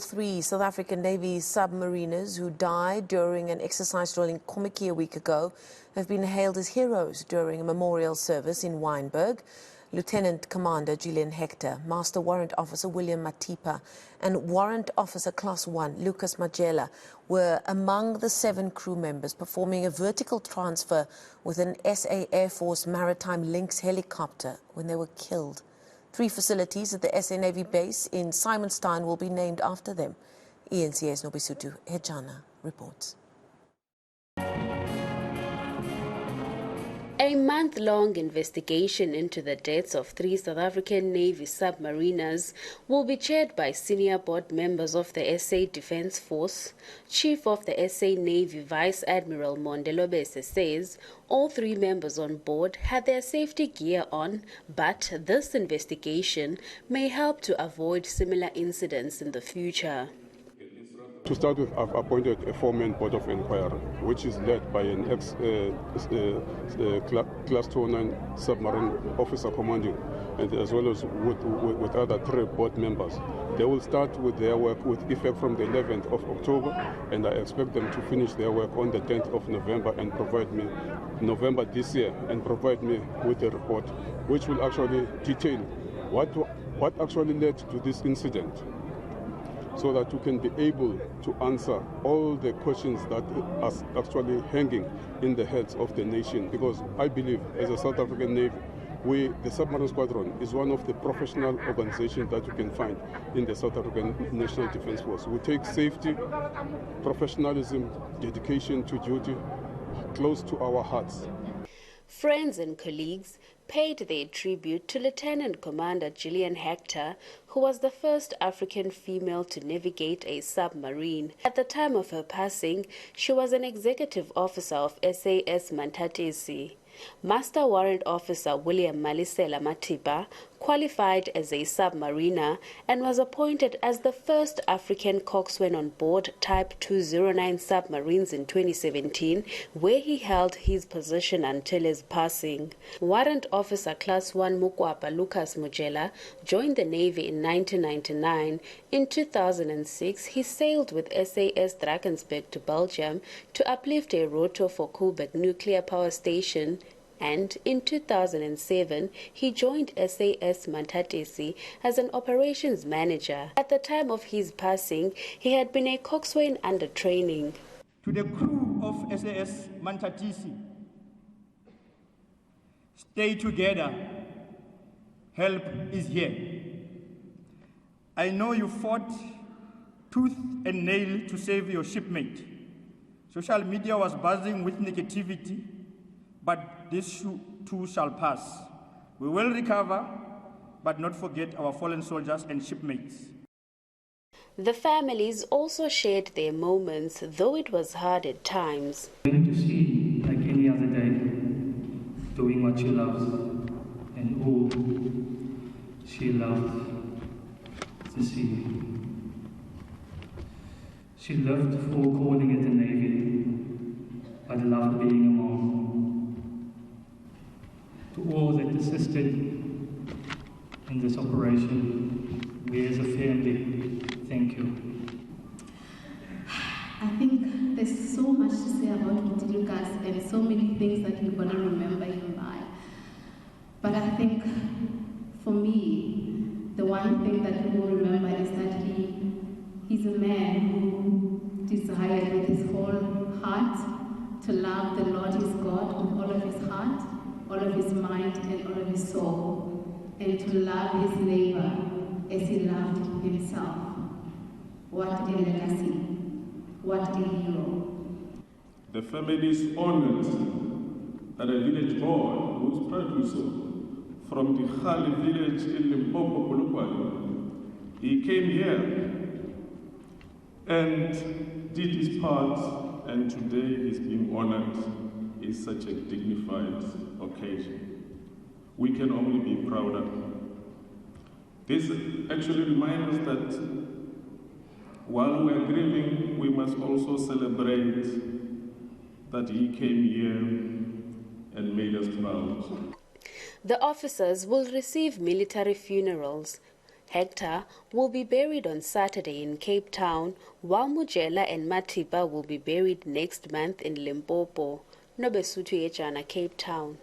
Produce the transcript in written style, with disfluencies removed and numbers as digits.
three South African Navy submariners who died during an exercise drill in Kommetjie a week ago have been hailed as heroes during a memorial service in Wynberg. Lieutenant Commander Gillian Hector, Master Warrant Officer William Matipa, and Warrant Officer Class 1 Lucas Majela were among the 7 crew members performing a vertical transfer with an SA Air Force Maritime Lynx helicopter when they were killed. 3 facilities at the SA Navy base in Simonstown will be named after them. eNCA's Nobesuthu Hejana reports. A month-long investigation into the deaths of 3 South African Navy submariners will be chaired by senior board members of the SA Defence Force. Chief of the SA Navy Vice Admiral Mondelo Bese says all 3 members on board had their safety gear on, but this investigation may help to avoid similar incidents in the future. To start with, I've appointed a 4-man board of inquiry, which is led by an ex-Class 209 submarine officer commanding, and as well as with other 3 board members. They will start with their work with effect from the 11th of October, and I expect them to finish their work on the 10th of November and provide me, November this year, and provide me with a report, which will actually detail what actually led to this incident, so that you can be able to answer all the questions that are actually hanging in the heads of the nation. Because I believe, as a South African Navy, the Submarine Squadron is one of the professional organizations that you can find in the South African National Defence Force. We take safety, professionalism, dedication to duty close to our hearts. Friends and colleagues paid their tribute to Lieutenant Commander Gillian Hector, who was the first African female to navigate a submarine. At the time of her passing, she was an executive officer of SAS Mantatesi. Master Warrant Officer William Malisela Matipa qualified as a submariner and was appointed as the first African coxswain on board Type 209 submarines in 2017, where he held his position until his passing. Warrant Officer Class 1 Mukwapa Lucas Majela joined the Navy in 1999. In 2006, he sailed with SAS Drakensberg to Belgium to uplift a rotor for Koeberg Nuclear Power Station, and in 2007 he joined SAS Mantatesi as an operations manager. At the time of his passing, he had been a coxswain under training. To the crew of SAS Mantatesi, stay together, help is here. I know you fought tooth and nail to save your shipmate. Social media was buzzing with negativity, but this too shall pass. We will recover, but not forget our fallen soldiers and shipmates. The families also shared their moments, though it was hard at times. To see, like any other day, doing what she loves, and all she loved to see. She lived for calling it the Navy, but loved being a mom. To all that assisted in this operation, we as a family, thank you. I think there's so much to say about Lucas and so many things that we're going to remember him by. But I think for me, the one thing that we will remember is that he's a man who desired with his whole heart to love the Lord his God with all of his heart, all of his mind, and all of his soul, and to love his neighbor as he loved himself. What a legacy, what a hero. The family is honored that a village boy who's proud to so from the Khali village in Limpopo, Polokwane, he came here and did his part, and today he's being honored. Is such a dignified occasion. We can only be prouder. This actually reminds us that while we are grieving, we must also celebrate that he came here and made us proud. The officers will receive military funerals. Hector will be buried on Saturday in Cape Town, while Mujela and Matiba will be buried next month in Limpopo. Nobesuthu Hejana, Cape Town.